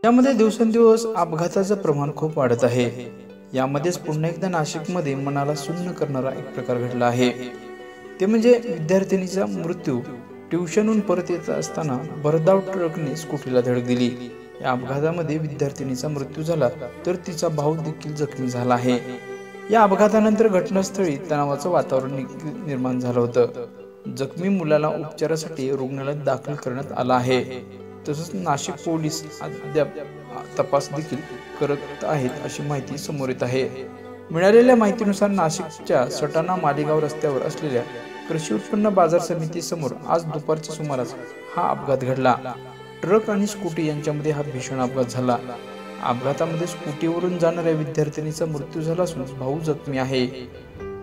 यामध्ये दिवसेंदिवस अपघाताचं प्रमाण खूप वाढत आहे। यामध्येच पुन्हा एकदा नाशिकमध्ये मनाला सुन्न करणारा एक प्रकार घडला आहे। ते म्हणजे विद्यार्थिनीचा मृत्यू। ट्युशनहून परत येत असताना भरधाव ट्रकने स्कूटीला धडक दिली। या अपघातामध्ये विद्यार्थिनीचा मृत्यू झाला तर तिचा भाऊ देखील जखमी झाला आहे। या अपघातानंतर घटनास्थळी तणावाचं वातावरण निर्माण झालं होतं। जखमी मुलाला उपचारासाठी रुग्णालयात दाखल करण्यात आलं आहे। तसंच नाशिक पोलीस अद्याप तपास देखील करत आहेत अशी माहिती समोर येत आहे। मिळालेल्या माहितीनुसार नाशिकच्या सटाणा मालेगाव रस्त्यावर असलेल्या कृषी उत्पन्न बाजार समितीसमोर आज दुपारच्या सुमारास हा अपघात घडला। ट्रक आणि स्कूटी यांच्यामध्ये हा भीषण अपघात झाला। अपघातामध्ये स्कूटीवरून जाणाऱ्या विद्यार्थिनीचा मृत्यू झाला असून भाऊ जखमी आहे।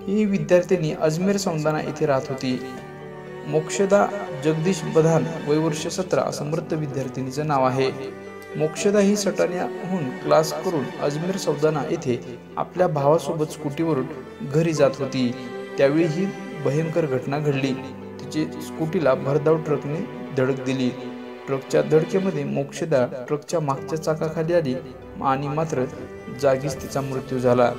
ही विद्यार्थिनी अजमेर सौंदाणा येथे राहत होती। मोक्षदा जगदीश बधान वय वर्ष 17 असं मृत विद्यार्थिनीचं नाव आहे। मोक्षदा ही सटाण्याहून क्लास करून अजमेर सौंदाणा येथे आपल्या भावासोबत स्कूटीवरून घरी जात होती। त्यावेळी ही भयंकर घटना घडली। तिची स्कूटीला भरधाव ट्रकने धडक दिली। ट्रकच्या धडकेमध्ये मोक्षदा ट्रकच्या मागच्या चाकाखाली आली आणि मात्र जागीच तिचा मृत्यू झाला।